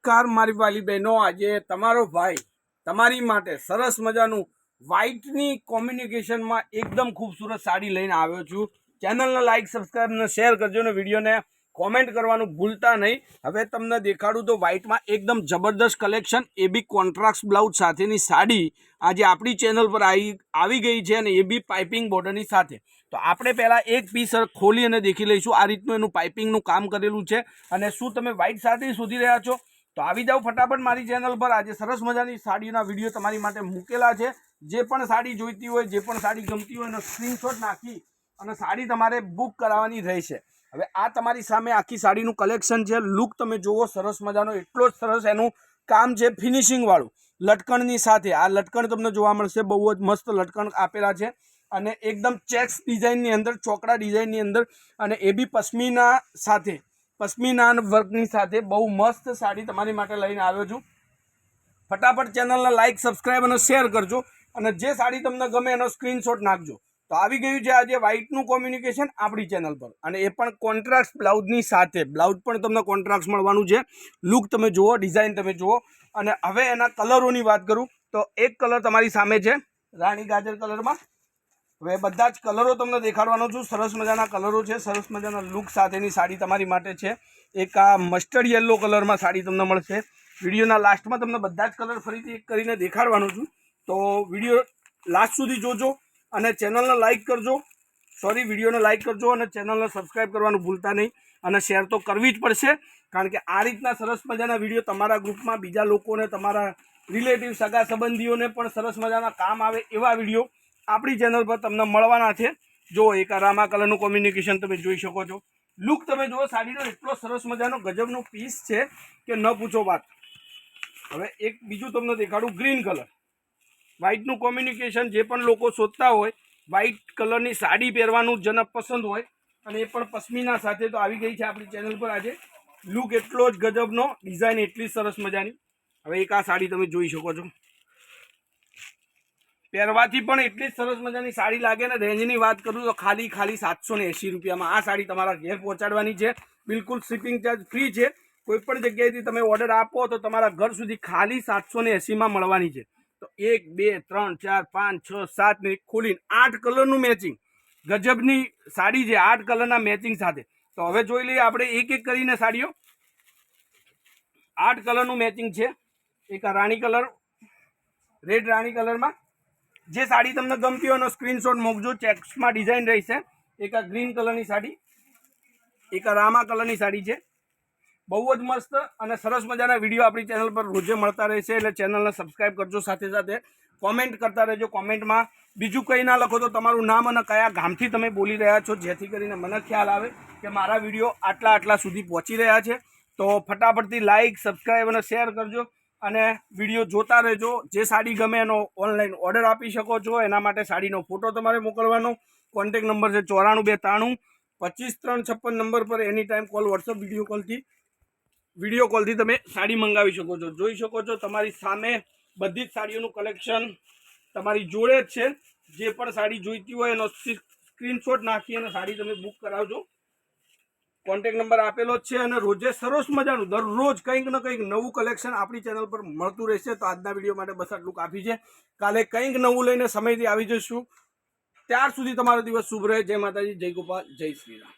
નમસ્કાર મારી વાલી બહેનો, આજે તમારો ભાઈ તમારી માટે સરસ મજાનું વ્હાઇટની કોમ્યુનિકેશનમાં એકદમ ખૂબસૂરત સાડી લઈને આવ્યો છું। ચેનલને લાઇક, સબસ્ક્રાઈબ અને શેર કરજો ને વિડીયોને કોમેન્ટ કરવાનું ભૂલતા નહીં। હવે તમને દેખાડું તો વ્હાઇટમાં એકદમ જબરદસ્ત કલેક્શન, એ બી કોન્ટ્રાસ્ટ બ્લાઉઝ સાથેની સાડી આજે આપણી ચેનલ પર આવી ગઈ છે અને એ બી પાઇપિંગ બોર્ડરની સાથે। તો આપણે પહેલાં એક પીસ ખોલી અને દેખી લઈશું। આ રીતનું એનું પાઇપિંગનું કામ કરેલું છે। અને શું તમે વ્હાઇટ સાડી શોધી રહ્યા છો તો આવી જાઓ ફટાફટ મારી ચેનલ પર। આજે સરસ મજાની સાડીના વિડીયો તમારી માટે મૂકેલા છે। જે પણ સાડી જોઈતી હોય, જે પણ સાડી ગમતી હોય એનો સ્ક્રીનશોટ નાખી અને સાડી તમારે બુક કરાવવાની રહેશે। હવે આ તમારી સામે આખી સાડીનું કલેક્શન છે। લુક તમે જુઓ, સરસ મજાનો, એટલો જ સરસ એનું કામ છે ફિનિશિંગવાળું લટકણની સાથે। આ લટકણ તમને જોવા મળશે, બહુ જ મસ્ત લટકણ આપેલા છે અને એકદમ ચેક્સ ડિઝાઇનની અંદર, ચોકડા ડિઝાઇનની અંદર, અને એ બી પશ્મિના સાથે, પશ્મિના વર્કની સાથે બહુ મસ્ત સાડી તમારી માટે લઈને આવ્યો છું। ફટાફટ ચેનલને લાઇક, સબસ્ક્રાઈબ અને શેર કરજો અને જે સાડી તમને ગમે એનો સ્ક્રીનશોટ નાખજો। તો આવી ગયું છે આજે વ્હાઇટનું કોમ્યુનિકેશન આપણી ચેનલ પર, અને એ પણ કોન્ટ્રાસ્ટ બ્લાઉઝની સાથે। બ્લાઉઝ પણ તમને કોન્ટ્રાસ્ટ મળવાનું છે। લુક તમે જુઓ, ડિઝાઇન તમે જુઓ। અને હવે એના કલરોની વાત કરું તો એક કલર તમારી સામે છે રાણી ગાજર કલરમાં। હવે બધા જ કલરો તમને દેખાડવાનો છું। સરસ મજાના કલરો છે, સરસ મજાના લુક સાથેની સાડી તમારી માટે છે। એક આ મસ્ટર્ડ યેલો કલરમાં સાડી તમને મળશે। વિડીયોના લાસ્ટમાં તમને બધા જ કલર ફરીથી એક કરીને દેખાડવાનું છું, તો વિડીયો લાસ્ટ સુધી જોજો અને ચેનલને લાઇક કરજો। વિડીયોને લાઇક કરજો અને ચેનલને સબસ્ક્રાઈબ કરવાનું ભૂલતા નહીં, અને શેર તો કરવી જ પડશે, કારણ કે આ રીતના સરસ મજાના વિડીયો તમારા ગ્રુપમાં બીજા લોકોને, તમારા રિલેટિવ, સગા સંબંધીઓને પણ સરસ મજાના કામ આવે એવા વિડીયો આપણી ચેનલ પર તમને મળવાના છે। જો એક આ રામા કલરનું કોમ્યુનિકેશન તમે જોઈ શકો છો। લુક તમે જુઓ, સાડીનો એટલો સરસ મજાનો ગજબનો પીસ છે કે ન પૂછો વાત। હવે એક બીજું તમને દેખાડું, ગ્રીન કલર, વ્હાઇટનું કોમ્યુનિકેશન। જે પણ લોકો શોધતા હોય વ્હાઇટ કલરની સાડી પહેરવાનું, જેને પસંદ હોય, અને એ પણ પશ્મિના સાથે, તો આવી ગઈ છે આપણી ચેનલ પર આજે। લુક એટલો જ ગજબનો, ડિઝાઇન એટલી સરસ મજાની। હવે એક આ સાડી તમે જોઈ શકો છો, પહેરવાથી પણ એટલી જ સરસ મજાની સાડી લાગે ને। રેન્જની વાત કરું તો ખાલી 780 રૂપિયામાં આ સાડી તમારા ઘેર પહોંચાડવાની છે। બિલકુલ શિપિંગ ચાર્જ ફ્રી છે। કોઈ પણ જગ્યાએથી તમે ઓર્ડર આપો તો તમારા ઘર સુધી ખાલી 780માં મળવાની છે। તો 1 2 3 4 5 6 7 ને ખોલીને 8 કલરનું મેચિંગ, ગજબની સાડી છે 8 કલરના મેચિંગ સાથે। તો હવે જોઈ લઈએ આપણે એક એક કરીને સાડીઓ। 8 કલરનું મેચિંગ છે। એક આ રાણી કલર, રેડ રાણી કલરમાં। જે સાડી તમને ગમતી હોય એનો સ્ક્રીનશોટ મોકજો, ચેક્સમાં ડિઝાઇન રહેશે। એક આ ગ્રીન કલરની સાડી, એક આ રામા કલરની સાડી છે, બહુ જ મસ્ત અને સરસ મજાના વિડીયો આપણી ચેનલ પર રોજે મળતા રહેશે, એટલે ચેનલને સબસ્ક્રાઈબ કરજો। સાથે સાથે કોમેન્ટ કરતા રહેજો। કોમેન્ટમાં બીજું કંઈ ના લખો તો તમારું નામ અને કયા ગામથી તમે બોલી રહ્યા છો, જેથી કરીને મને ખ્યાલ આવે કે મારા વિડીયો આટલા સુધી પહોંચી રહ્યા છે। તો ફટાફટથી લાઇક, સબસ્ક્રાઈબ અને શેર કરજો અને વિડીયો જોતા રહેજો। જે સાડી ગમે એનો ઓનલાઈન ઓર્ડર આપી શકો છો। એના માટે સાડીનો ફોટો તમારે મોકલવાનો। કોન્ટેક નંબર છે 94 293 25 356 નંબર પર એની ટાઈમ કોલ, વોટ્સઅપ, વિડીયો કોલથી તમે સાડી મંગાવી શકો છો। જોઈ શકો છો તમારી સામે બધી જ સાડીઓનું કલેક્શન તમારી જોડે જ છે। જે પણ સાડી જોઈતી હોય એનો સ્ક્રીનશોટ નાખી અને સાડી તમે બુક કરાવજો। કોન્ટેક નંબર આપેલો જ છે, અને રોજે સરસ મજાનું દરરોજ કંઈક ને કંઈક નવું કલેક્શન આપણી ચેનલ પર મળતું રહેશે। તો આજના વિડીયો માટે બસ આટલું કાફી છે। કાલે કંઈક નવું લઈને સમયથી આવી જઈશું। ત્યાર સુધી તમારો દિવસ શુભ રહે। જય માતાજી, જય ગોપાલ, જય શ્રી રામ।